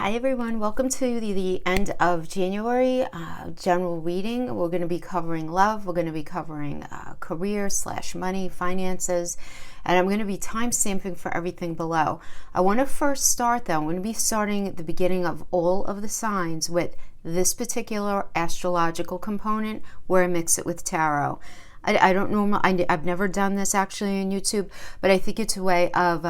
Hi everyone, welcome to the end of January general reading. We're going to be covering love, we're going to be covering career/money, finances, and I'm going to be time stamping for everything below. I want to first start though, I'm going to be starting at the beginning of all of the signs with this particular astrological component where I mix it with tarot. I don't know, I've never done this actually on YouTube, but I think it's a way of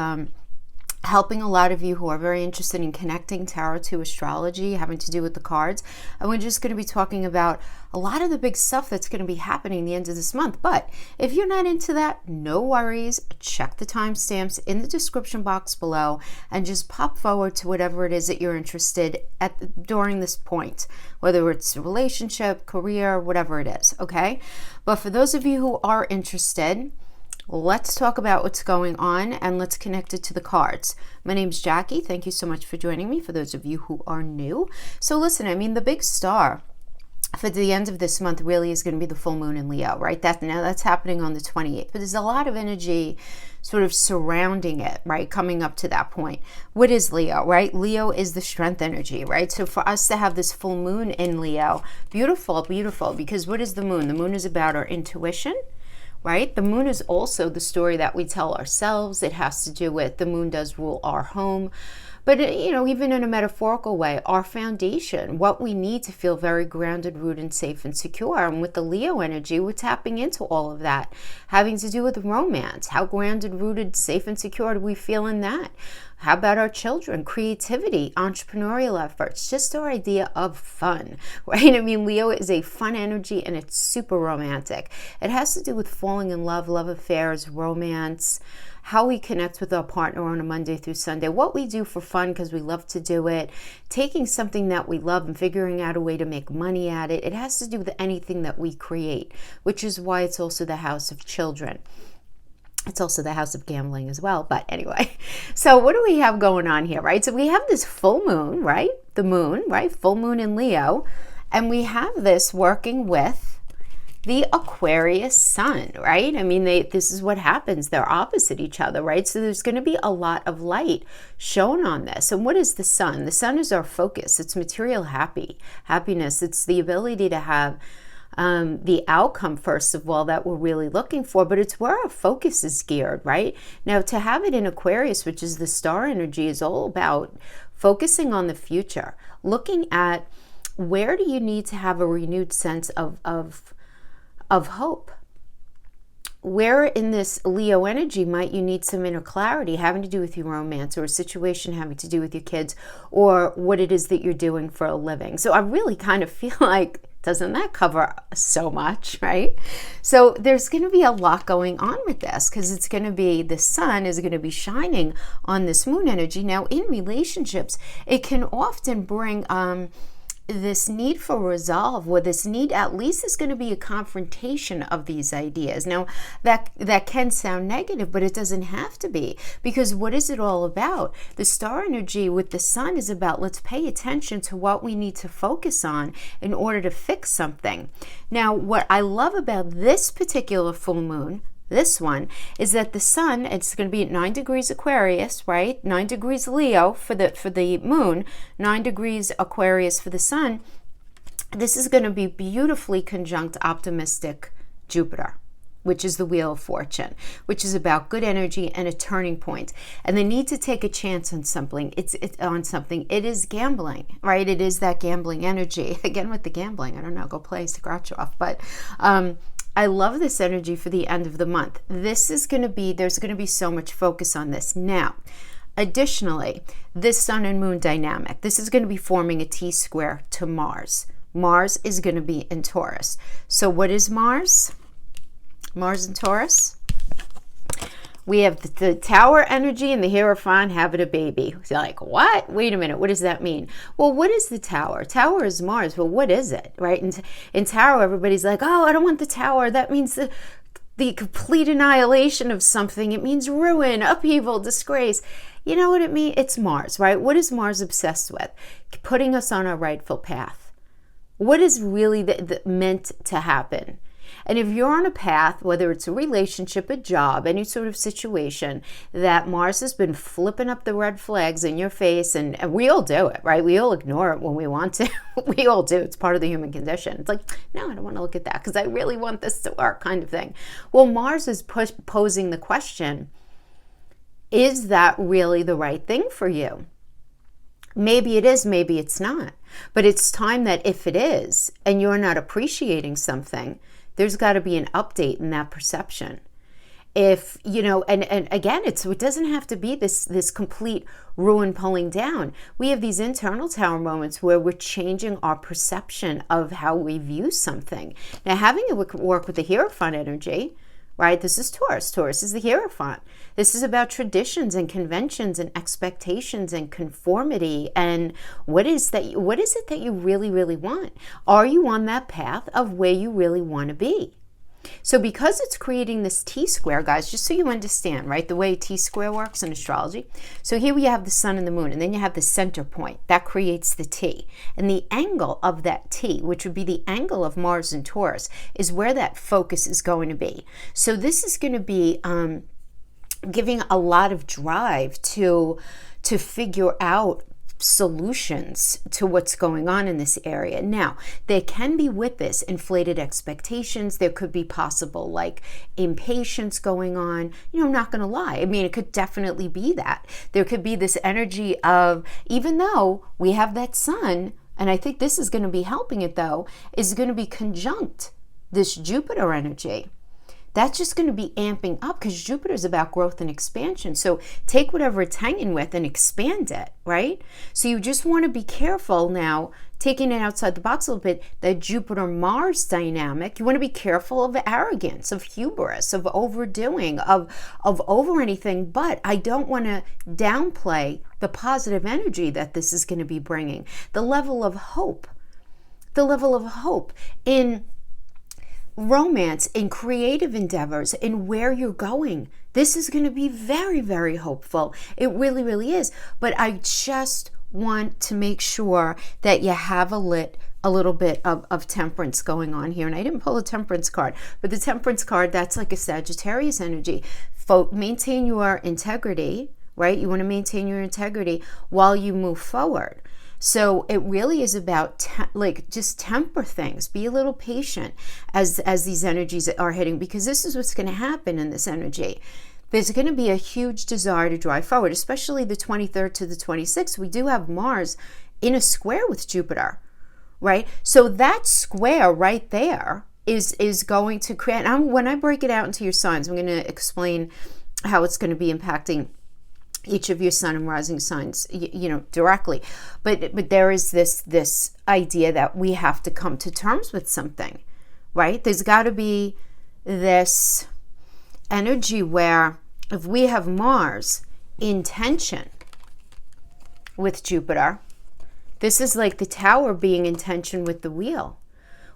helping a lot of you who are very interested in connecting tarot to astrology, having to do with the cards. And we're just going to be talking about a lot of the big stuff that's going to be happening the end of this month. But if you're not into that, no worries. Check the timestamps in the description box below and just pop forward to whatever it is that you're interested at during this point, whether it's a relationship, career, whatever it is, okay? But for those of you who are interested, let's talk about what's going on and let's connect it to the cards. My name's Jackie. Thank you so much for joining me, for those of you who are new. So listen, I mean, the big star for the end of this month really is going to be the full moon in Leo, right? That's happening on the 28th, but there's a lot of energy sort of surrounding it, right? Coming up to that point. What is Leo, right? Leo is the strength energy, right? So for us to have this full moon in Leo, beautiful, beautiful, because what is the moon? The moon is about our intuition, right? The moon is also the story that we tell ourselves. It has to do with the moon does rule our home. But, you know, even in a metaphorical way, our foundation, what we need to feel very grounded, rooted, safe, and secure. And with the Leo energy, we're tapping into all of that, having to do with romance. How grounded, rooted, safe, and secure do we feel in that? How about our children? Creativity, entrepreneurial efforts, just our idea of fun, right? I mean, Leo is a fun energy and it's super romantic. It has to do with falling in love, love affairs, romance, how we connect with our partner on a Monday through Sunday, what we do for fun because we love to do it, taking something that we love and figuring out a way to make money at it. It has to do with anything that we create, which is why it's also the house of children. It's also the house of gambling as well. But anyway, so what do we have going on here, right? So we have this full moon, right? The moon, right? Full moon in Leo. And we have this working with the Aquarius sun, right? I mean, this is what happens. They're opposite each other, right? So there's going to be a lot of light shown on this. And what is the sun? The sun is our focus. It's material happiness. It's the ability to have the outcome, first of all, that we're really looking for, but it's where our focus is geared, right? Now, to have it in Aquarius, which is the star energy, is all about focusing on the future, looking at where do you need to have a renewed sense of hope. Where in this Leo energy might you need some inner clarity having to do with your romance or a situation having to do with your kids or what it is that you're doing for a living. So I really kind of feel like, doesn't that cover so much, right? So there's going to be a lot going on with this because it's going to be, the sun is going to be shining on this moon energy. Now in relationships, it can often bring this need for resolve, where this need at least is going to be a confrontation of these ideas. Now that can sound negative, but it doesn't have to be, because what is it all about? The star energy with the sun is about, let's pay attention to what we need to focus on in order to fix something. Now what I love about this particular full moon, this one, is that the sun, it's going to be at 9 degrees Aquarius, right? 9 degrees Leo for the moon, 9 degrees Aquarius for the sun. This is going to be beautifully conjunct optimistic Jupiter, which is the wheel of fortune, which is about good energy and a turning point. And the need to take a chance on something. It's on something. It is gambling, right? It is that gambling energy. Again, with the gambling, I don't know, go play scratch off. But I love this energy for the end of the month. There's going to be so much focus on this. Now, additionally, this sun and moon dynamic, this is going to be forming a T-square to Mars. Mars is going to be in Taurus. So what is Mars? Mars in Taurus. We have the Tower energy and the Hierophant having a baby. So like, what? Wait a minute. What does that mean? Well, what is the Tower? Tower is Mars. Well, what is it, right? In Tarot, everybody's like, oh, I don't want the Tower. That means the complete annihilation of something. It means ruin, upheaval, disgrace. You know what it means? It's Mars, right? What is Mars obsessed with? Putting us on our rightful path. What is really meant to happen? And if you're on a path, whether it's a relationship, a job, any sort of situation, that Mars has been flipping up the red flags in your face, and we all do it, right? We all ignore it when we want to. We all do. It's part of the human condition. It's like, no, I don't want to look at that because I really want this to work, kind of thing. Well, Mars is posing the question, is that really the right thing for you? Maybe it is, maybe it's not. But it's time that if it is, and you're not appreciating something, there's got to be an update in that perception. If, and again, it doesn't have to be this complete ruin pulling down. We have these internal tower moments where we're changing our perception of how we view something. Now, having it work with the Hierophant energy, right? This is Taurus. Taurus is the Hierophant. This is about traditions and conventions and expectations and conformity. And what is it that you really, really want? Are you on that path of where you really want to be? So because it's creating this T-square, guys, just so you understand, right, the way T-square works in astrology. So here we have the sun and the moon, and then you have the center point. That creates the T. And the angle of that T, which would be the angle of Mars and Taurus, is where that focus is going to be. So this is going to be giving a lot of drive to figure out solutions to what's going on in this area. Now, there can be with this inflated expectations. There could be possible like impatience going on. I'm not going to lie. I mean, it could definitely be that. There could be this energy of, even though we have that sun, and I think this is going to be helping it though, is going to be conjunct this Jupiter energy. That's just going to be amping up because Jupiter is about growth and expansion. So take whatever it's hanging with and expand it, right? So you just want to be careful now, taking it outside the box a little bit, that Jupiter-Mars dynamic. You want to be careful of arrogance, of hubris, of overdoing, of over anything. But I don't want to downplay the positive energy that this is going to be bringing. The level of hope in romance, in creative endeavors, in where you're going. This is going to be very, very hopeful. It really, really is. But I just want to make sure that you have a little bit of temperance going on here. And I didn't pull a temperance card, but the temperance card, that's like a Sagittarius energy. Maintain your integrity, right? You want to maintain your integrity while you move forward. So it really is about just temper things. Be a little patient as these energies are hitting, because this is what's going to happen in this energy. There's going to be a huge desire to drive forward, especially the 23rd to the 26th. We do have Mars in a square with Jupiter, right? So that square right there is going to create, when I break it out into your signs, I'm going to explain how it's going to be impacting each of your sun and rising signs, directly. But there is this idea that we have to come to terms with something, right? There's got to be this energy where if we have Mars in tension with Jupiter, this is like the tower being in tension with the wheel.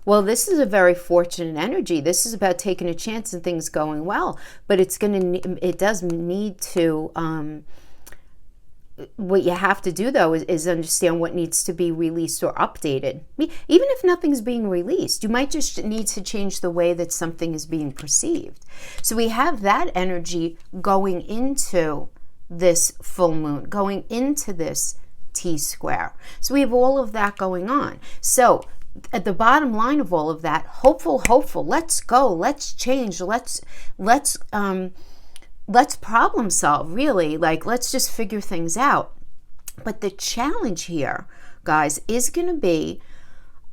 Well, this is a very fortunate energy. This is about taking a chance and things going well, but it does need to, what you have to do though is understand what needs to be released or updated. Even if nothing's being released, you might just need to change the way that something is being perceived. So we have that energy going into this full moon, going into this T-square. So we have all of that going on. So at the bottom line of all of that, hopeful, let's go, let's change, let's problem solve, really. Let's just figure things out. But the challenge here, guys, is going to be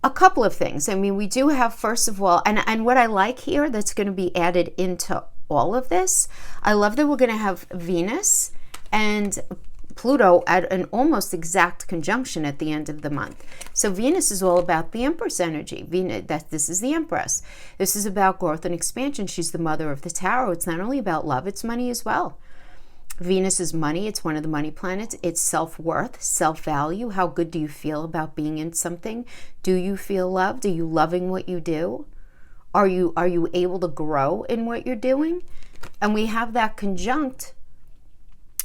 a couple of things. I mean, we do have, first of all, and what I like here that's going to be added into all of this, I love that we're going to have Venus and Pluto at an almost exact conjunction at the end of the month. So Venus is all about the Empress energy. This is the Empress. This is about growth and expansion. She's the mother of the tarot. It's not only about love, it's money as well. Venus is money. It's one of the money planets. It's self-worth, self-value. How good do you feel about being in something? Do you feel loved? Are you loving what you do? Are you able to grow in what you're doing? And we have that conjunct,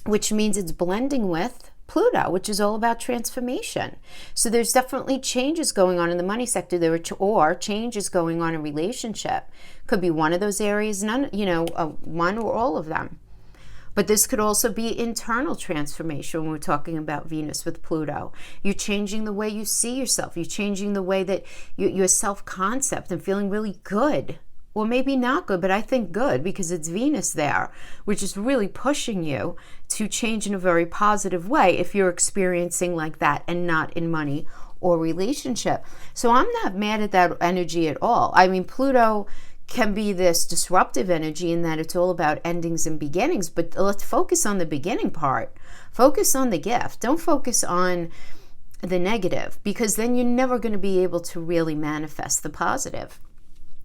which means it's blending with Pluto, which is all about transformation. So there's definitely changes going on in the money sector. There are changes going on in relationship. Could be one of those areas, none, one or all of them. But this could also be internal transformation when we're talking about Venus with Pluto. You're changing the way you see yourself. You're changing the way that your self-concept and feeling really good. Or maybe not good, but I think good because it's Venus there, which is really pushing you to change in a very positive way if you're experiencing like that and not in money or relationship. So I'm not mad at that energy at all. I mean, Pluto can be this disruptive energy in that it's all about endings and beginnings, but let's focus on the beginning part. Focus on the gift. Don't focus on the negative, because then you're never going to be able to really manifest the positive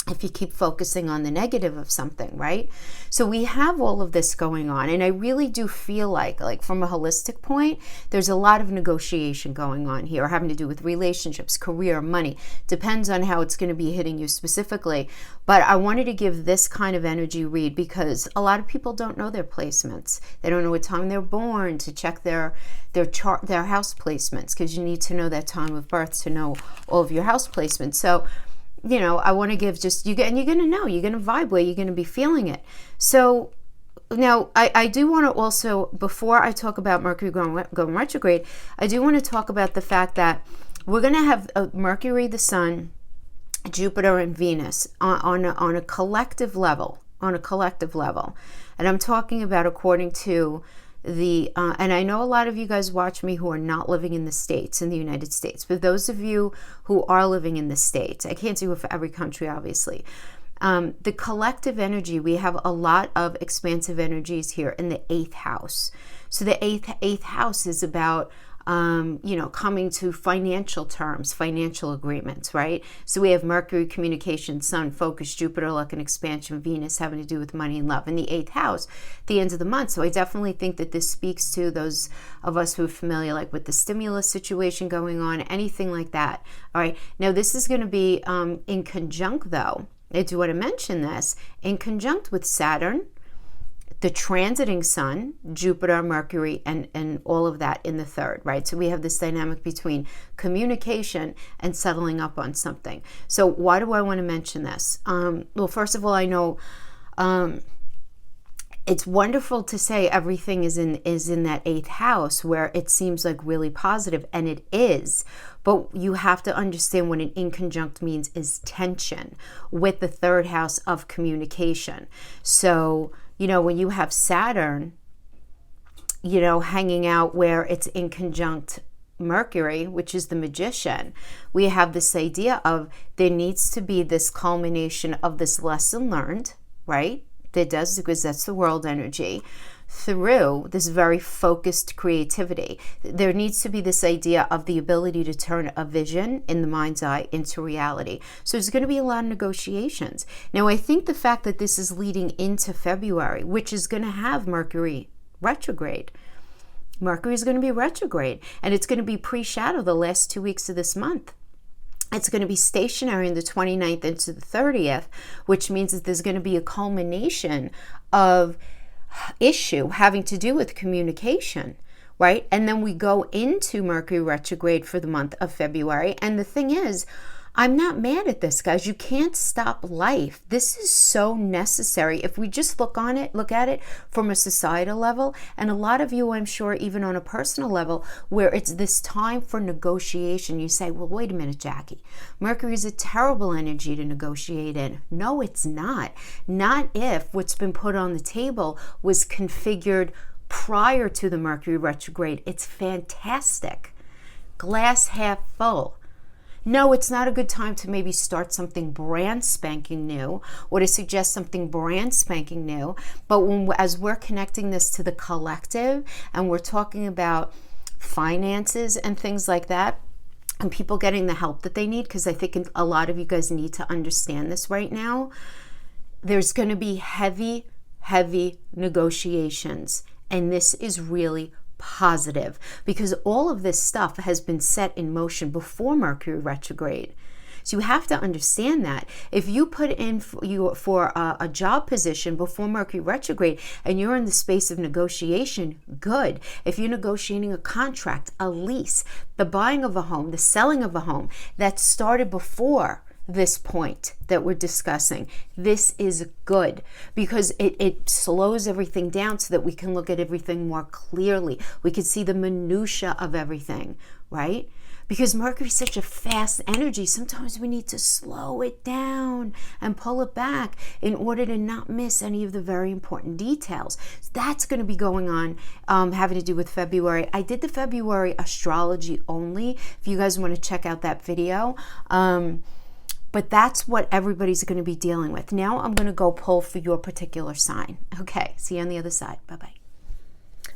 if you keep focusing on the negative of something, right? So we have all of this going on, and I really do feel like from a holistic point, there's a lot of negotiation going on here having to do with relationships, career, money. Depends on how it's going to be hitting you specifically, but I wanted to give this kind of energy read because a lot of people don't know their placements. They don't know what time they're born to check their chart, their house placements, because you need to know that time of birth to know all of your house placements. So I want to give just, and you're going to know, you're going to vibe where you're going to be feeling it. So now I do want to also, before I talk about Mercury going retrograde, I do want to talk about the fact that we're going to have Mercury, the Sun, Jupiter, and Venus on a collective level, And I'm talking about according to and I know a lot of you guys watch me who are not living in the States, in the United States, but those of you who are living in the States, I can't do it for every country, obviously. The collective energy, we have a lot of expansive energies here in the 8th house. So the eighth house is about coming to financial terms, financial agreements, right? So we have Mercury, communication, Sun, focus, Jupiter, luck and expansion, Venus having to do with money and love in the 8th house, the end of the month. So I definitely think that this speaks to those of us who are familiar, like with the stimulus situation going on, anything like that. All right. Now this is going to be in conjunct, though. I do want to mention this, in conjunct with Saturn, the transiting Sun, Jupiter, Mercury, and all of that in the 3rd, right? So we have this dynamic between communication and settling up on something. So why do I want to mention this? Well, first of all, I know it's wonderful to say everything is in that 8th house where it seems like really positive, and it is. But you have to understand what an inconjunct means is tension with the 3rd house of communication. So when you have Saturn, hanging out where it's in conjunct Mercury, which is the magician, we have this idea of there needs to be this culmination of this lesson learned, right? There does, because that's the world energy, through this very focused creativity. There needs to be this idea of the ability to turn a vision in the mind's eye into reality. So there's going to be a lot of negotiations. Now, I think the fact that this is leading into February, which is going to have Mercury retrograde. Mercury is going to be retrograde, and it's going to be pre-shadow the last 2 weeks of this month. It's going to be stationary on the 29th into the 30th, which means that there's going to be a culmination of issue having to do with communication, right? And then we go into Mercury retrograde for the month of February. And the thing is, I'm not mad at this, guys. You can't stop life. This is so necessary. If we just look at it from a societal level, and a lot of you, I'm sure, even on a personal level, where it's this time for negotiation. You say, well, wait a minute, Jackie. Mercury is a terrible energy to negotiate in. No, it's not. Not if what's been put on the table was configured prior to the Mercury retrograde. It's fantastic. Glass half full. No, it's not a good time to maybe start something brand spanking new or to suggest something brand spanking new. But as we're connecting this to the collective and we're talking about finances and things like that, and people getting the help that they need, because I think a lot of you guys need to understand this right now, there's going to be heavy negotiations. And this is really positive, because all of this stuff has been set in motion before Mercury retrograde. So you have to understand that. If you put in for a job position before Mercury retrograde and you're in the space of negotiation, good. If you're negotiating a contract, a lease, the buying of a home, the selling of a home that started before this point that we're discussing, this is good because it slows everything down so that we can look at everything more clearly. We can see the minutia of everything, right? Because Mercury is such a fast energy, sometimes we need to slow it down and pull it back in order to not miss any of the very important details. So that's going to be going on, having to do with February. I did the February astrology only, if you guys want to check out that video. But that's what everybody's going to be dealing with. Now I'm going to go pull for your particular sign. Okay, see you on the other side. Bye-bye.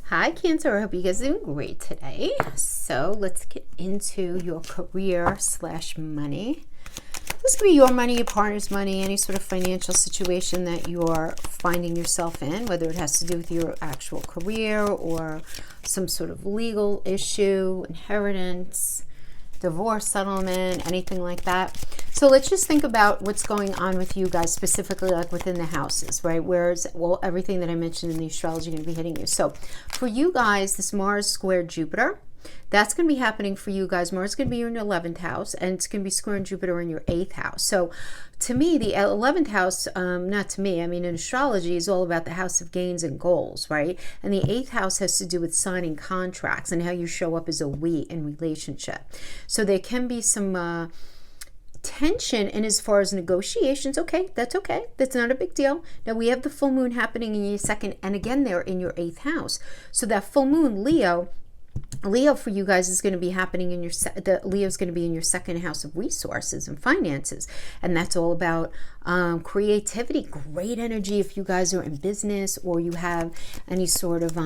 Hi, Cancer. I hope you guys are doing great today. So let's get into your career/money. This could be your money, your partner's money, any sort of financial situation that you're finding yourself in, whether it has to do with your actual career or some sort of legal issue, inheritance, divorce settlement, anything like that. So let's just think about what's going on with you guys specifically, like within the houses, right? Where's, well, everything that I mentioned in the astrology going to be hitting you. So for you guys, this Mars squared Jupiter, that's going to be happening for you guys. Mars is going to be in your 11th house, and it's going to be squaring Jupiter in your 8th house. So to me, the 11th house, not to me, I mean, in astrology is all about the house of gains and goals, right? And the 8th house has to do with signing contracts and how you show up as a we in relationship. So there can be some tension in as far as negotiations. Okay, that's okay. That's not a big deal. Now we have the full moon happening in your 2nd, and again, they're in your 8th house. So that full moon, Leo for you guys is going to be happening in your Leo's going to be in your 2nd house of resources and finances, and that's all about creativity, great energy if you guys are in business or you have any sort of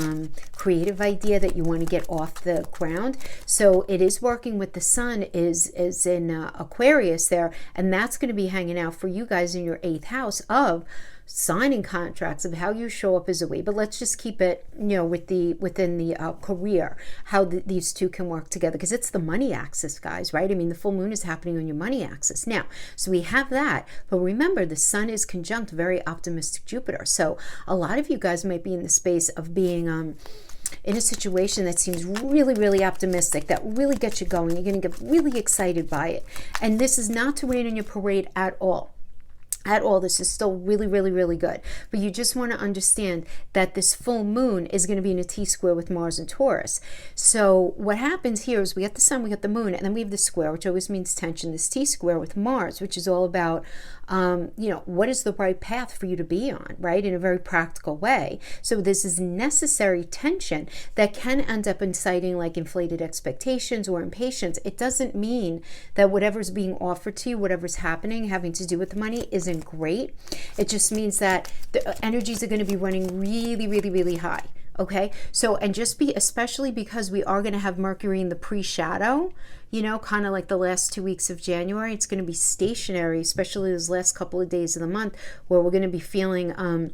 creative idea that you want to get off the ground. So it is working with the sun is in Aquarius there, and that's going to be hanging out for you guys in your 8th house of signing contracts, of how you show up as a we. But let's just keep it, within the career, how these two can work together, because it's the money axis, guys, right? I mean, the full moon is happening on your money axis now. So we have that, but remember, the sun is conjunct very optimistic Jupiter. So a lot of you guys might be in the space of being in a situation that seems really, really optimistic, that really gets you going. You're going to get really excited by it. And this is not to rain on your parade at all. This is still really, really, really good. But you just want to understand that this full moon is going to be in a T-square with Mars and Taurus. So what happens here is we get the sun, we get the moon, and then we have the square, which always means tension. This T-square with Mars, which is all about, what is the right path for you to be on, right? In a very practical way. So this is necessary tension that can end up inciting like inflated expectations or impatience. It doesn't mean that whatever's being offered to you, whatever's happening, having to do with the money, isn't great. It just means that the energies are going to be running really, really, really high. Okay, so, and especially because we are going to have Mercury in the pre-shadow, kind of like the last 2 weeks of January, it's going to be stationary, especially those last couple of days of the month, where we're going to be feeling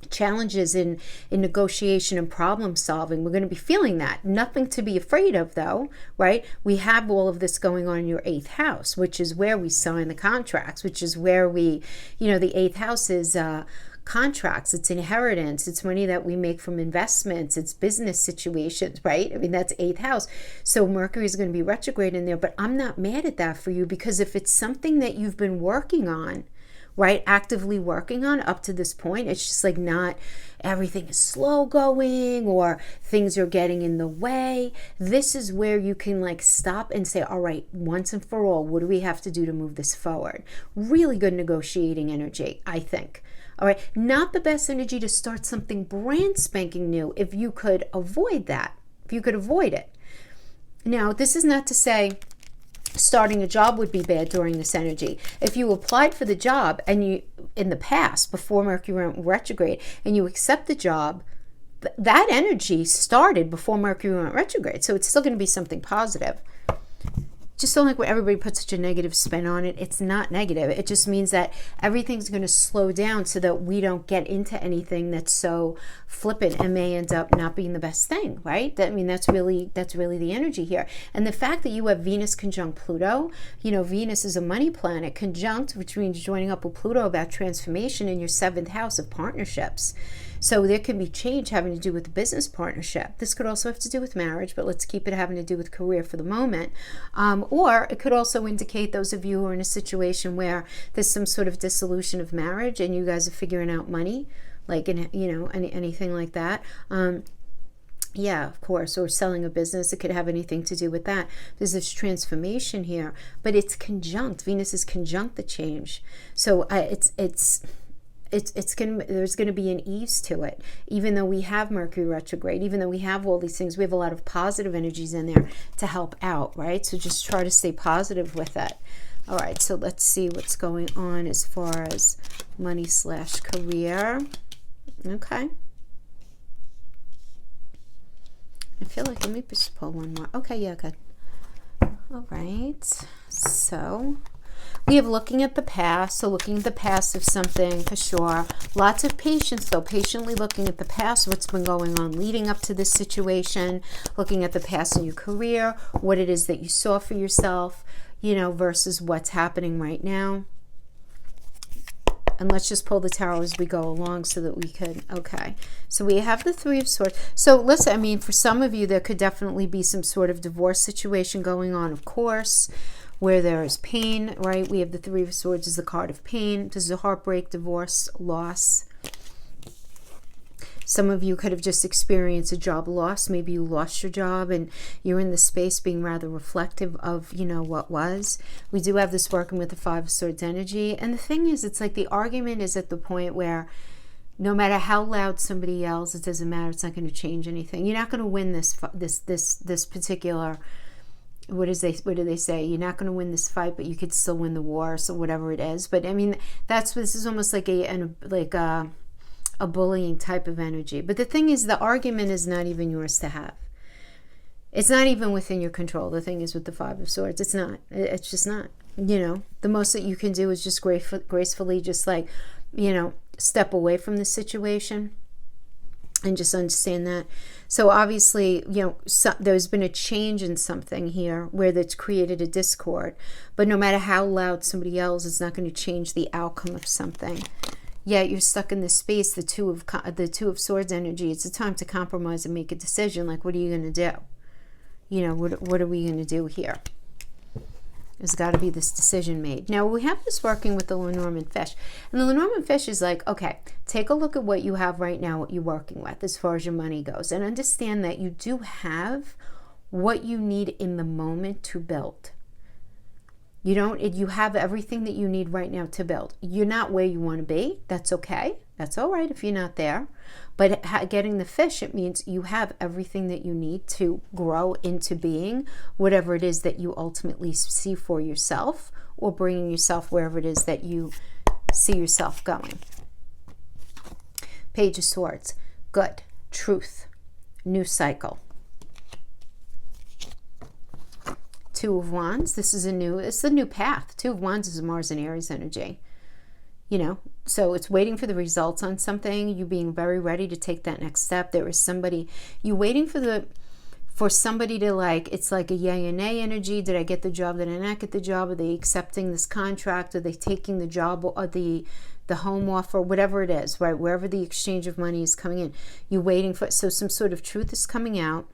challenges in negotiation and problem solving. We're going to be feeling that. Nothing to be afraid of, though, right? We have all of this going on in your 8th house, which is where we sign the contracts, which is where we, the 8th house is contracts, it's inheritance, it's money that we make from investments, it's business situations, right? I mean, that's 8th house. So Mercury is going to be retrograde in there, but I'm not mad at that for you, because if it's something that you've been working on, right, actively working on up to this point, it's just like not everything is slow going or things are getting in the way. This is where you can like stop and say, all right, once and for all, what do we have to do to move this forward? Really good negotiating energy, I think. All right, not the best energy to start something brand spanking new if you could avoid that, if you could avoid it. Now, this is not to say starting a job would be bad during this energy. If you applied for the job and you, in the past, before Mercury went retrograde, and you accept the job, that energy started before Mercury went retrograde. So it's still going to be something positive. just don't like when everybody puts such a negative spin on it. It's not negative. It just means that everything's going to slow down so that we don't get into anything that's so flippant and may end up not being the best thing, right? That's really the energy here. And the fact that you have Venus conjunct Pluto, Venus is a money planet conjunct, which means joining up with Pluto about transformation in your 7th house of partnerships. So there could be change having to do with the business partnership. This could also have to do with marriage, but let's keep it having to do with career for the moment. Or it could also indicate those of you who are in a situation where there's some sort of dissolution of marriage and you guys are figuring out money, like, anything like that. Yeah, of course, or selling a business. It could have anything to do with that. There's this transformation here, but it's conjunct. Venus is conjunct the change. So there's going to be an ease to it. Even though we have Mercury retrograde, even though we have all these things, we have a lot of positive energies in there to help out, right? So just try to stay positive with it. All right, so let's see what's going on as far as money/career. Okay. I feel like, let me just pull one more. Okay, yeah, good. All right, so we have looking at the past. So looking at the past of something for sure. Lots of patience though, patiently looking at the past, what's been going on leading up to this situation, looking at the past in your career, what it is that you saw for yourself, versus what's happening right now. And let's just pull the tarot as we go along so that we could, okay. So we have the Three of Swords. So listen, for some of you, there could definitely be some sort of divorce situation going on, of course, where there is pain, right? We have the Three of Swords as the card of pain. This is a heartbreak, divorce, loss. Some of you could have just experienced a job loss. Maybe you lost your job and you're in the space being rather reflective of, what was. We do have this working with the Five of Swords energy. And the thing is, it's like the argument is at the point where no matter how loud somebody yells, it doesn't matter. It's not going to change anything. You're not going to win this particular, what do they say? You're not going to win this fight, but you could still win the war. So whatever it is. But this is almost like a bullying type of energy. But the thing is, the argument is not even yours to have. It's not even within your control. The thing is with the Five of Swords, it's not. It's just not. The most that you can do is just gracefully just step away from the situation and just understand that. So obviously, there's been a change in something here where that's created a discord. But no matter how loud somebody yells, it's not going to change the outcome of something. Yeah, you're stuck in this space, the two of Swords energy. It's a time to compromise and make a decision. Like, what are you going to do? What are we going to do here? There's got to be this decision made. Now, we have this working with the Lenormand fish. And the Lenormand fish is like, okay, take a look at what you have right now, what you're working with as far as your money goes. And understand that you do have what you need in the moment to build. You have everything that you need right now to build. You're not where you want to be. That's okay. That's all right if you're not there. But getting the fish, it means you have everything that you need to grow into being whatever it is that you ultimately see for yourself, or bringing yourself wherever it is that you see yourself going. Page of Swords. Good. Truth. New cycle. Two of Wands. It's a new path. Two of Wands is a Mars and Aries energy. So it's waiting for the results on something, you being very ready to take that next step. There is somebody, you waiting for somebody to it's like a yay and nay energy. Did I get the job? Did I not get the job? Are they accepting this contract? Are they taking the job or the home offer? Whatever it is, right? Wherever the exchange of money is coming in, you're waiting for, so some sort of truth is coming out.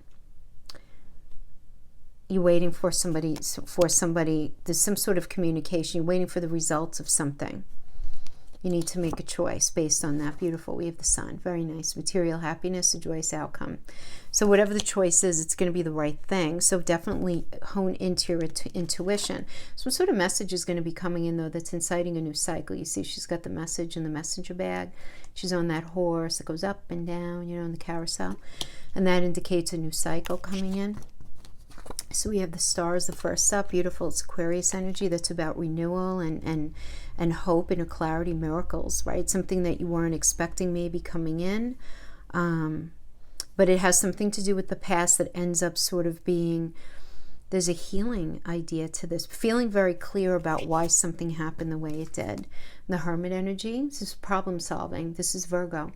You're waiting for somebody, there's some sort of communication. You're waiting for the results of something. You need to make a choice based on that. Beautiful. We have the Sun. Very nice. Material happiness, a joyous outcome. So whatever the choice is, it's going to be the right thing. So definitely hone into your intuition. Some sort of message is going to be coming in, though, that's inciting a new cycle. You see she's got the message in the messenger bag. She's on that horse that goes up and down, in the carousel. And that indicates a new cycle coming in. So we have the stars, the first up. Beautiful. It's Aquarius energy. That's about renewal and hope and a clarity, miracles, right? Something that you weren't expecting maybe coming in. But it has something to do with the past that ends up sort of being, There's a healing idea to this, feeling very clear about why something happened the way it did. The Hermit Energy, this is problem solving. This is Virgo.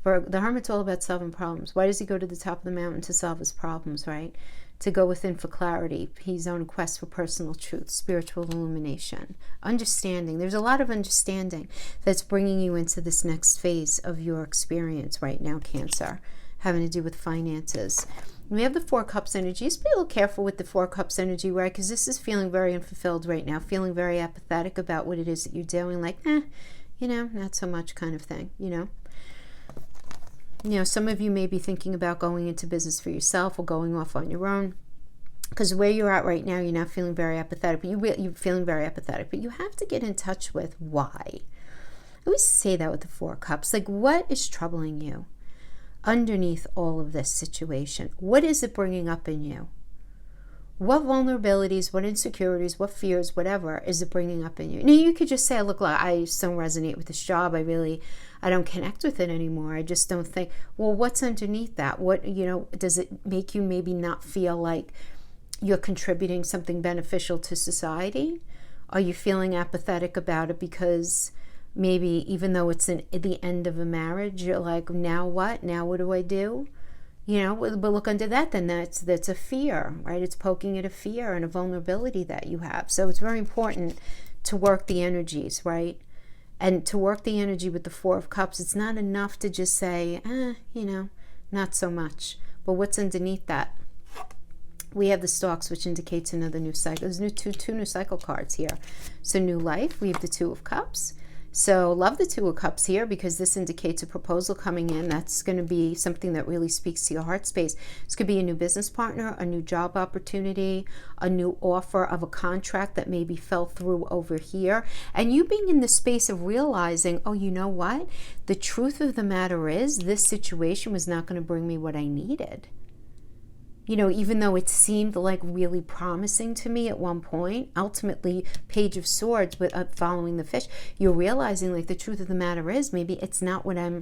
The Hermit's all about solving problems. Why does he go to the top of the mountain? To solve his problems, right? To go within for clarity. He's on a quest for personal truth, spiritual illumination, understanding. There's a lot of understanding that's bringing you into this next phase of your experience right now, Cancer, having to do with finances. We have the Four Cups energy. Just be a little careful with the Four Cups energy, right? Because this is feeling very unfulfilled right now, feeling very apathetic about what it is that you're doing, like, not so much kind of thing, some of you may be thinking about going into business for yourself or going off on your own. Because where you're at right now, you're not feeling very apathetic, but you're feeling very apathetic. But you have to get in touch with why. I always say that with the Four Cups. Like, what is troubling you underneath all of this situation? What is it bringing up in you? What vulnerabilities, what insecurities, what fears, whatever is it bringing up in you? Now, you could just say, look, I just don't resonate with this job. I don't connect with it anymore. I just don't think, well, what's underneath that? What, does it make you maybe not feel like you're contributing something beneficial to society? Are you feeling apathetic about it because maybe even though it's the end of a marriage, you're like, now what? Now what do I do? But look under that, then that's a fear, right? It's poking at a fear and a vulnerability that you have. So it's very important to work the energies, right? And to work the energy with the Four of Cups, it's not enough to just say, not so much. But what's underneath that? We have the Stalks, which indicates another new cycle. There's two new cycle cards here. So new life, we have the Two of Cups. So love the Two of Cups here because this indicates a proposal coming in. That's going to be something that really speaks to your heart space. This could be a new business partner, a new job opportunity, a new offer of a contract that maybe fell through over here. And you being in the space of realizing, oh, you know what? The truth of the matter is this situation was not going to bring me what I needed. Even though it seemed like really promising to me at one point, ultimately, Page of Swords, but following the fish, you're realizing like the truth of the matter is maybe it's not what I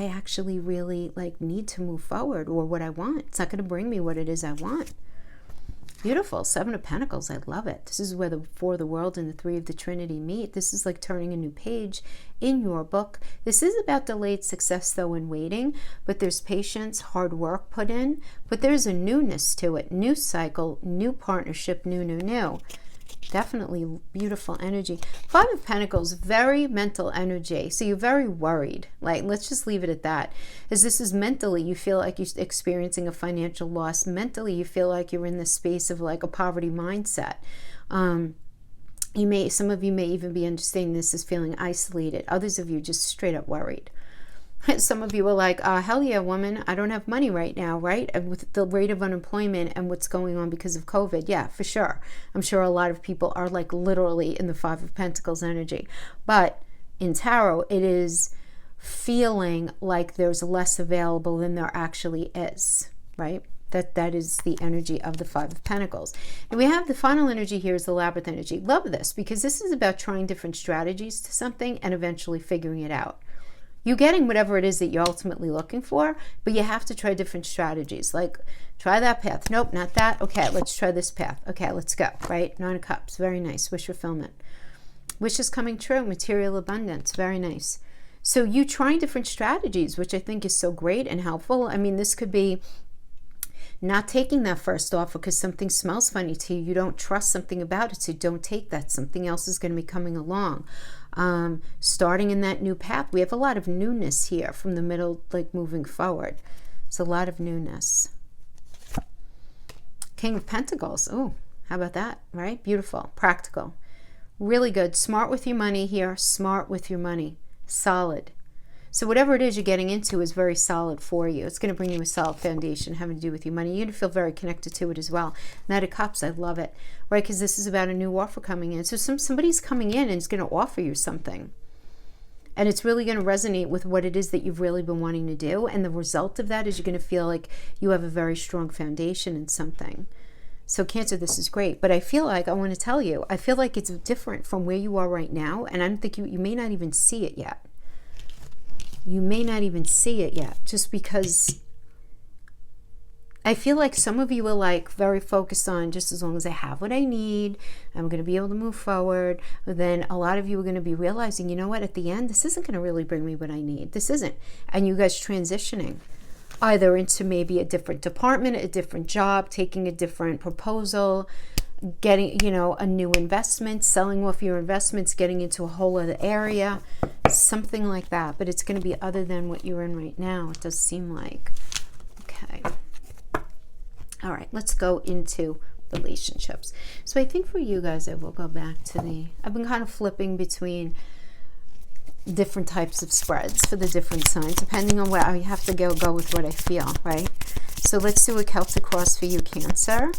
actually really need to move forward or what I want. It's not going to bring me what it is I want. Beautiful. Seven of Pentacles. I love it. This is where the Four of the World and the Three of the Trinity meet. This is like turning a new page in your book. This is about delayed success, though, in waiting. But there's patience, hard work put in. But there's a newness to it. New cycle, new partnership, new. Definitely beautiful energy. Five of Pentacles, very mental energy. So you're very worried. Let's just leave it at that. As this is mentally, you feel like you're experiencing a financial loss. Mentally, you feel like you're in the space of a poverty mindset. Some of you may even be understanding this as feeling isolated. Others of you just straight up worried. Some of you are like, hell yeah, woman, I don't have money right now, right? And with the rate of unemployment and what's going on because of COVID, yeah, for sure. I'm sure a lot of people are literally in the Five of Pentacles energy. But in tarot, it is feeling like there's less available than there actually is, right? That is the energy of the Five of Pentacles. And we have the final energy here is the Labyrinth Energy. Love this because this is about trying different strategies to something and eventually figuring it out. You're getting whatever it is that you're ultimately looking for, but you have to try different strategies. Try that path. Nope, not that. Okay, let's try this path. Okay, let's go, right? Nine of Cups. Very nice. Wish fulfillment. Wish is coming true. Material abundance. Very nice. So you trying different strategies, which I think is so great and helpful. I mean, this could be not taking that first offer because something smells funny to you. You don't trust something about it, so don't take that. Something else is going to be coming along. Starting in that new path. We have a lot of newness here from the middle, moving forward. It's a lot of newness. King of Pentacles. Oh, how about that, right? Beautiful. Practical. Really good. Smart with your money here. Smart with your money. Solid. So whatever it is you're getting into is very solid for you. It's going to bring you a solid foundation having to do with your money. You're going to feel very connected to it as well. Knight of Cups, I love it, right? Because this is about a new offer coming in. So somebody's coming in and is going to offer you something. And it's really going to resonate with what it is that you've really been wanting to do. And the result of that is you're going to feel like you have a very strong foundation in something. So Cancer, this is great. But I feel like, I want to tell you, I feel like it's different from where you are right now. And I don't think you may not even see it yet. You may not even see it yet, just because I feel like some of you are like very focused on just as long as I have what I need, I'm going to be able to move forward. But then a lot of you are going to be realizing, you know what, at the end, this isn't going to really bring me what I need. This isn't. And you guys transitioning either into maybe a different department, a different job, taking a different proposal, getting, you know, a new investment, selling off your investments, getting into a whole other area, something like that. But it's going to be other than what you're in right now, it does seem like. Okay. All right, let's go into relationships. So I think for you guys, I will go back to I've been kind of flipping between different types of spreads for the different signs, depending on where I have to go with what I feel, right? So let's do a Celtic cross for you, Cancer.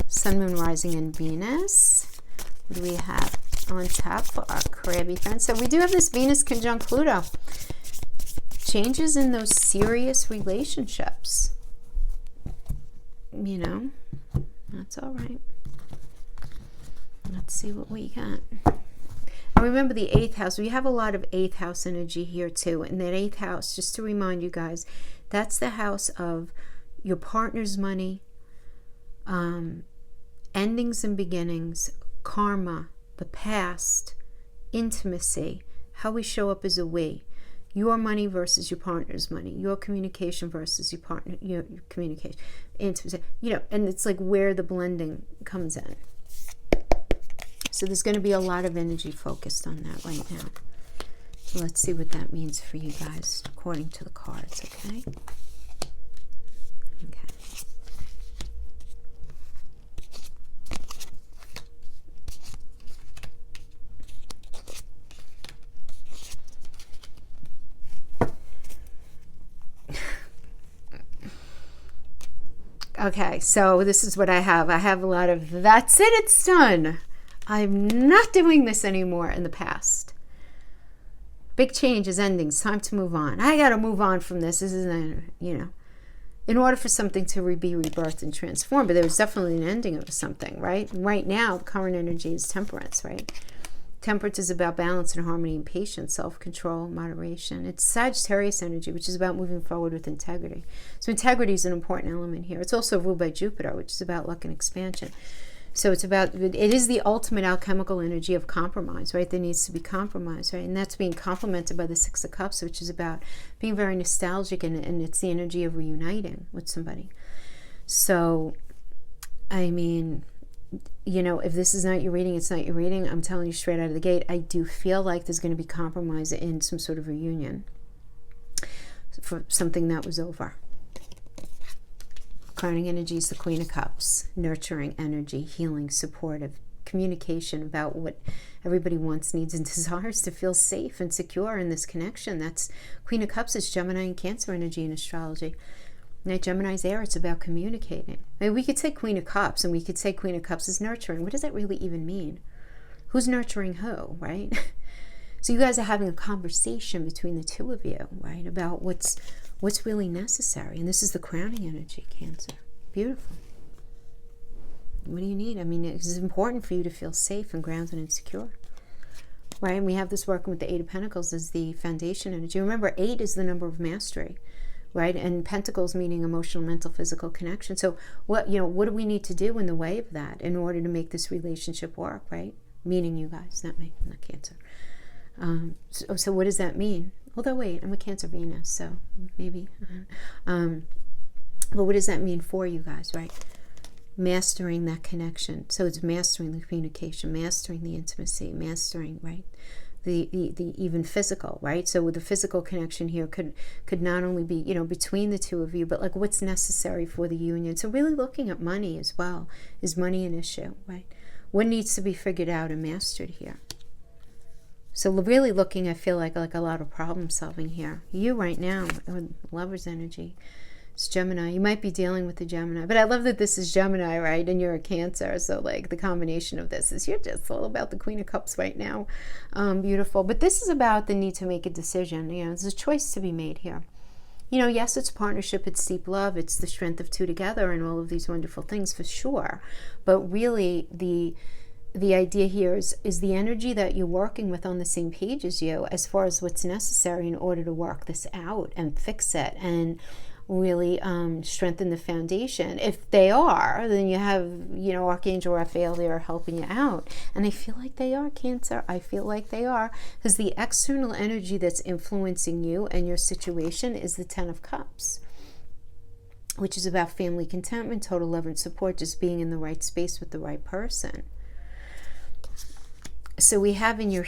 Sun, Moon, Rising, and Venus. What do we have on top for our crabby friends? So we do have this Venus conjunct Pluto. Changes in those serious relationships. You know, that's all right. Let's see what we got. And remember the 8th house. We have a lot of 8th house energy here too. And that 8th house, just to remind you guys, that's the house of your partner's money, endings and beginnings, karma, the past, intimacy, how we show up as a we. Your money versus your partner's money. Your communication versus your partner, your communication. Intimacy, you know, and it's like where the blending comes in. So there's going to be a lot of energy focused on that right now. So let's see what that means for you guys according to the cards, okay? Okay. Okay, so this is what I have. I have a lot of, that's it, it's done. I'm not doing this anymore in the past. Big change is ending. It's time to move on. I got to move on from this. This isn't, you know, in order for something to be rebirthed and transformed. But there was definitely an ending of something, right? Right now, the current energy is temperance, right? Temperance is about balance and harmony and patience, self-control, moderation. It's Sagittarius energy, which is about moving forward with integrity. So integrity is an important element here. It's also ruled by Jupiter, which is about luck and expansion. So it's about, it is the ultimate alchemical energy of compromise, right? There needs to be compromise, right? And that's being complemented by the 6 of Cups, which is about being very nostalgic, and it's the energy of reuniting with somebody. So, I mean, you know, if this is not your reading, it's not your reading. I'm telling you straight out of the gate, I do feel like there's going to be compromise in some sort of reunion for something that was over. Crowning energy is the Queen of Cups, nurturing energy, healing, supportive, communication about what everybody wants, needs, and desires to feel safe and secure in this connection. That's Queen of Cups is Gemini and Cancer energy in astrology. Now, Gemini's air, it's about communicating. I mean, we could say Queen of Cups, and we could say Queen of Cups is nurturing. What does that really even mean? Who's nurturing who, right? So you guys are having a conversation between the two of you, right, about what's really necessary. And this is the crowning energy, Cancer. Beautiful. What do you need? I mean, it's important for you to feel safe and grounded and secure, right? And we have this working with the 8 of Pentacles as the foundation energy. Remember, 8 is the number of mastery, right? And Pentacles meaning emotional, mental, physical connection. So what do we need to do in the way of that in order to make this relationship work, right? Meaning you guys, not me, not Cancer. So what does that mean? Although wait, I'm a Cancer Venus, so maybe. But what does that mean for you guys, right? Mastering that connection. So it's mastering the communication, mastering the intimacy, mastering, right? The even physical, right? So with the physical connection here could not only be, you know, between the two of you, but like what's necessary for the union. So really looking at money as well. Is money an issue, right? What needs to be figured out and mastered here? So really looking, I feel like a lot of problem solving here. You right now, Lover's energy, it's Gemini. You might be dealing with the Gemini, but I love that this is Gemini, right? And you're a Cancer, so like the combination of this is you're just all about the Queen of Cups right now. Beautiful. But this is about the need to make a decision. You know, there's a choice to be made here. You know, yes, it's partnership, it's deep love, it's the strength of two together and all of these wonderful things for sure. But really the idea here is the energy that you're working with on the same page as you as far as what's necessary in order to work this out and fix it and really strengthen the foundation. If they are, then you have, you know, Archangel Raphael there helping you out. And I feel like they are, Cancer. I feel like they are, because the external energy that's influencing you and your situation is the Ten of Cups, which is about family contentment, total love and support, just being in the right space with the right person. So we have in your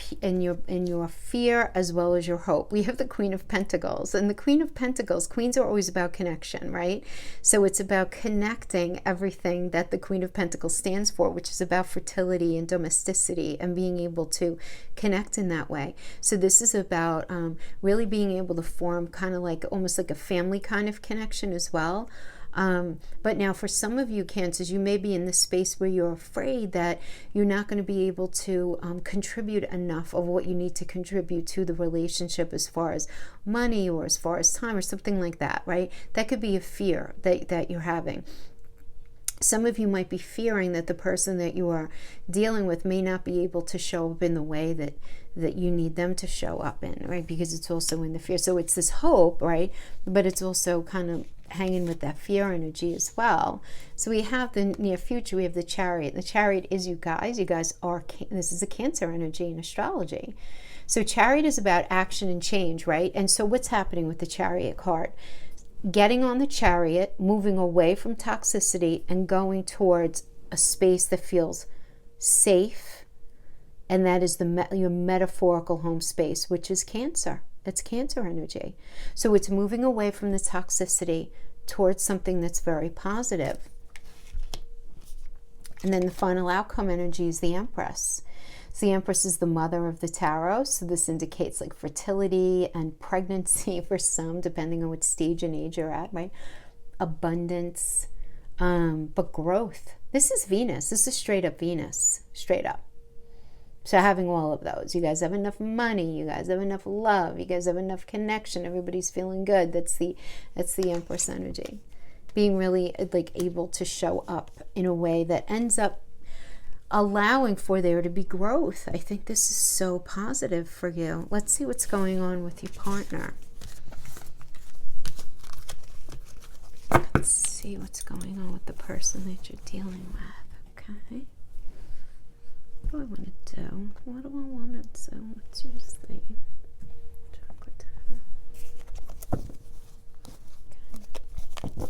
fear as well as your hope, we have the Queen of Pentacles. And the Queen of Pentacles, queens are always about connection, right? So it's about connecting everything that the Queen of Pentacles stands for, which is about fertility and domesticity and being able to connect in that way. So this is about really being able to form kind of like almost like a family kind of connection as well. But now for some of you Cancers, you may be in this space where you're afraid that you're not going to be able to contribute enough of what you need to contribute to the relationship as far as money or as far as time or something like that, right? That could be a fear that you're having. Some of you might be fearing that the person that you are dealing with may not be able to show up in the way that you need them to show up in, right? Because it's also in the fear. So it's this hope, right? But it's also kind of hanging with that fear energy as well. So we have the near future, we have the Chariot. The Chariot is you guys. You guys are, this is a Cancer energy in astrology. So Chariot is about action and change, right? And so what's happening with the Chariot card? Getting on the Chariot, moving away from toxicity and going towards a space that feels safe. And that is your metaphorical home space, which is Cancer. It's Cancer energy. So it's moving away from the toxicity towards something that's very positive. And then the final outcome energy is the Empress. So the Empress is the mother of the tarot. So this indicates like fertility and pregnancy for some, depending on what stage and age you're at, right? Abundance, but growth. This is Venus. This is straight up Venus, straight up. So having all of those, you guys have enough money, you guys have enough love, you guys have enough connection, everybody's feeling good. That's the Empress energy. Being really like able to show up in a way that ends up allowing for there to be growth. I think this is so positive for you. Let's see what's going on with your partner. Let's see what's going on with the person that you're dealing with. Okay. What do I want to do? What do I want to do? Let's use the chocolate tarot. Okay.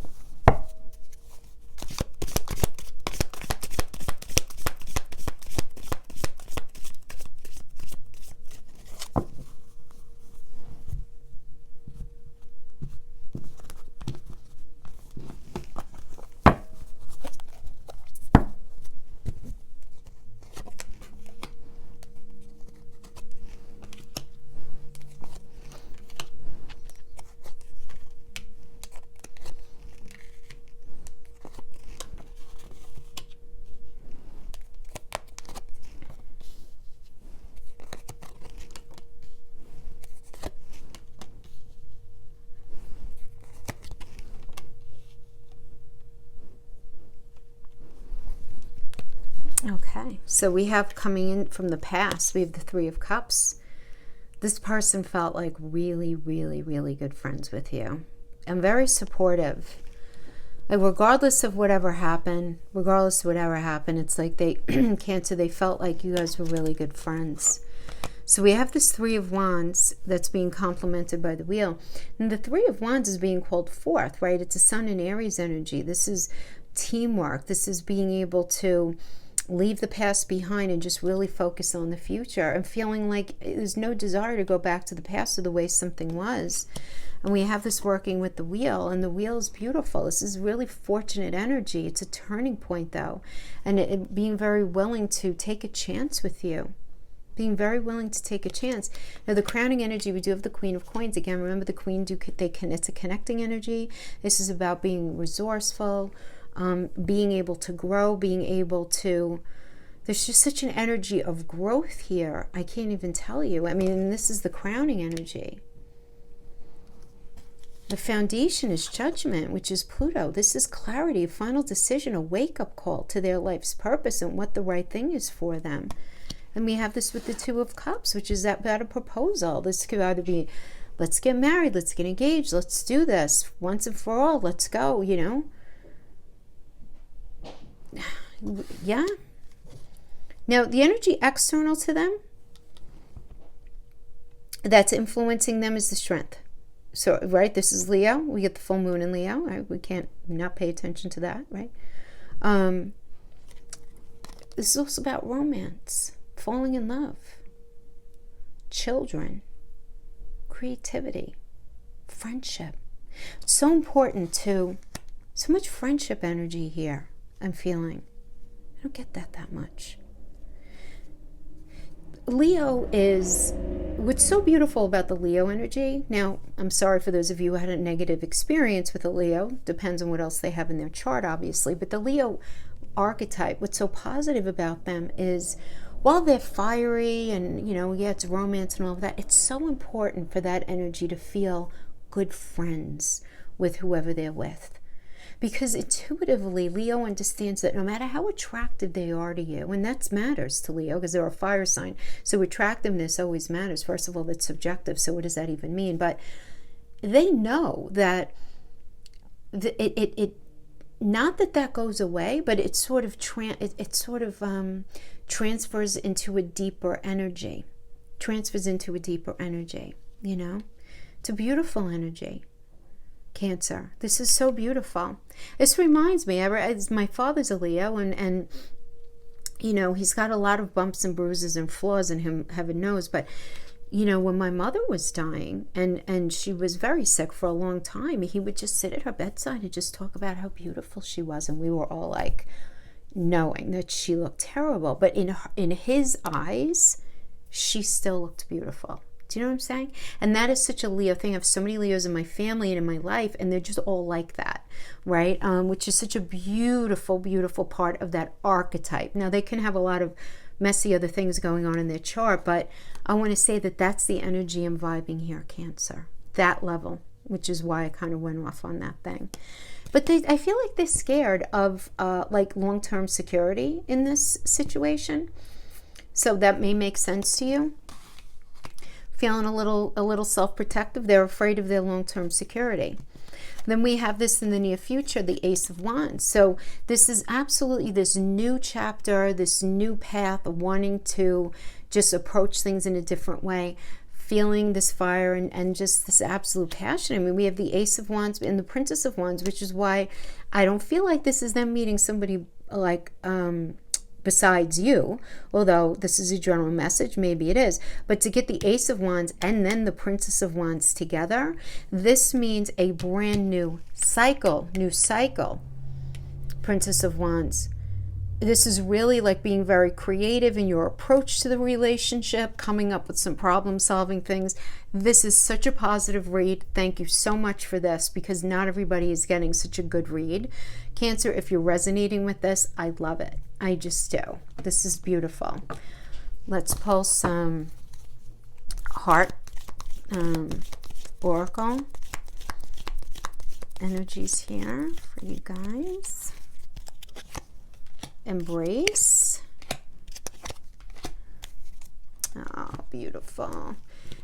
Okay, so we have coming in from the past, we have the Three of Cups. This person felt like really, really, really good friends with you and very supportive. Like regardless of whatever happened, it's like they, Cancer, they felt like you guys were really good friends. So we have this Three of Wands that's being complemented by the Wheel. And the Three of Wands is being called forth, right? It's a Sun and Aries energy. This is teamwork. This is being able to leave the past behind and just really focus on the future and feeling like there's no desire to go back to the past or the way something was. And we have this working with the Wheel, and the Wheel is beautiful. This is really fortunate energy. It's a turning point though, and it being very willing to take a chance with you. Being very willing to take a chance. Now the crowning energy, we do have the Queen of Coins. Again, remember the Queen, it's a connecting energy. This is about being resourceful, being able to grow, being able to, there's just such an energy of growth here. I can't even tell you. I mean, this is the crowning energy. The foundation is Judgment, which is Pluto. This is clarity, a final decision, a wake-up call to their life's purpose and what the right thing is for them. And we have this with the Two of Cups, which is about a proposal. This could either be let's get married, let's get engaged, let's do this once and for all, let's go, you know. Yeah. Now, the energy external to them that's influencing them is the Strength. So, right, this is Leo. We get the full moon in Leo. Right? We can't not pay attention to that, right? This is also about romance, falling in love, children, creativity, friendship. It's so important to, so much friendship energy here, I'm feeling. I don't get that much. Leo is, what's so beautiful about the Leo energy, now I'm sorry for those of you who had a negative experience with a Leo, depends on what else they have in their chart obviously, but the Leo archetype, what's so positive about them is while they're fiery and, you know, yeah, it's romance and all of that, it's so important for that energy to feel good friends with whoever they're with. Because intuitively, Leo understands that no matter how attractive they are to you, and that matters to Leo because they're a fire sign, so attractiveness always matters. First of all, it's subjective, so what does that even mean? But they know that it not that goes away, but it sort of transfers into a deeper energy. You know? It's a beautiful energy. Cancer. This is so beautiful. This reminds me, my father's a Leo, and you know, he's got a lot of bumps and bruises and flaws in him, heaven knows, but you know, when my mother was dying and she was very sick for a long time, he would just sit at her bedside and just talk about how beautiful she was, and we were all like knowing that she looked terrible, but in his eyes she still looked beautiful. Do you know what I'm saying? And that is such a Leo thing. I have so many Leos in my family and in my life, and they're just all like that, right? Which is such a beautiful, beautiful part of that archetype. Now, they can have a lot of messy other things going on in their chart, but I want to say that that's the energy I'm vibing here, Cancer. That level, which is why I kind of went off on that thing. But I feel like they're scared of like long-term security in this situation. So that may make sense to you. Feeling a little self-protective. They're afraid of their long-term security. Then we have this in the near future, the Ace of Wands. So this is absolutely this new chapter, this new path, wanting to just approach things in a different way, feeling this fire and just this absolute passion. I mean, we have the Ace of Wands and the Princess of Wands, which is why I don't feel like this is them meeting somebody like besides you, although this is a general message, maybe it is, but to get the Ace of Wands and then the Princess of Wands together, this means a brand new cycle. Princess of Wands. This is really like being very creative in your approach to the relationship, coming up with some problem-solving things. This is such a positive read. Thank you so much for this, because not everybody is getting such a good read. Cancer, if you're resonating with this, I love it. I just do. This is beautiful. Let's pull some heart oracle energies here for you guys. Embrace. Oh, beautiful.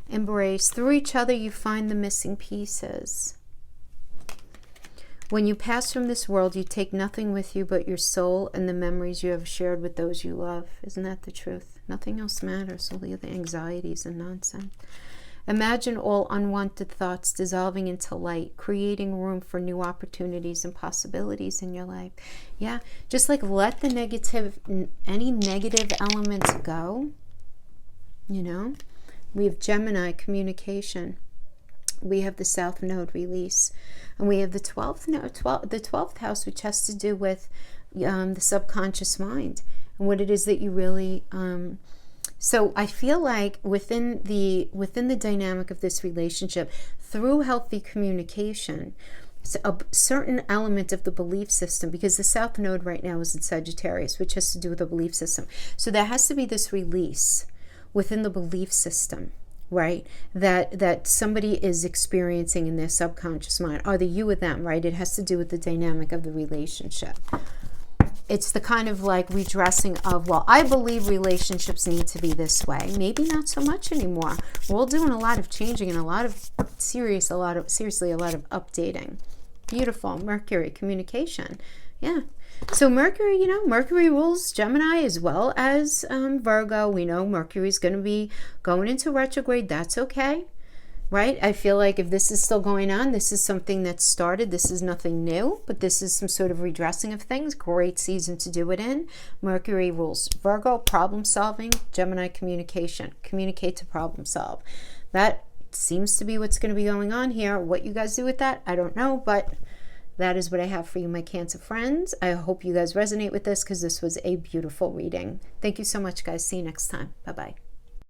Embrace. Through each other, you find the missing pieces. When you pass from this world, you take nothing with you but your soul and the memories you have shared with those you love. Isn't that the truth? Nothing else matters, only the anxieties and nonsense. Imagine all unwanted thoughts dissolving into light, creating room for new opportunities and possibilities in your life. Yeah, just like let the any negative elements go, you know. We have Gemini, communication. We have the South Node, release. And we have the 12th house, which has to do with the subconscious mind and what it is that you really... So I feel like within the dynamic of this relationship, through healthy communication, a certain element of the belief system, because the South Node right now is in Sagittarius, which has to do with the belief system. So there has to be this release within the belief system, right? That somebody is experiencing in their subconscious mind, either you or them, right? It has to do with the dynamic of the relationship. it's the kind of like redressing of, well, I believe relationships need to be this way. Maybe not so much anymore. We're all doing a lot of changing and a lot of seriously, a lot of updating. Beautiful. Mercury, communication. Yeah. So Mercury, you know, Mercury rules Gemini as well as Virgo. We know Mercury's going to be going into retrograde. That's okay. Right? I feel like if this is still going on, this is something that started. This is nothing new, but this is some sort of redressing of things. Great season to do it in. Mercury rules Virgo, problem solving. Gemini, communication. Communicate to problem solve. That seems to be what's going to be going on here. What you guys do with that, I don't know, but that is what I have for you, my Cancer friends. I hope you guys resonate with this because this was a beautiful reading. Thank you so much, guys. See you next time. Bye-bye.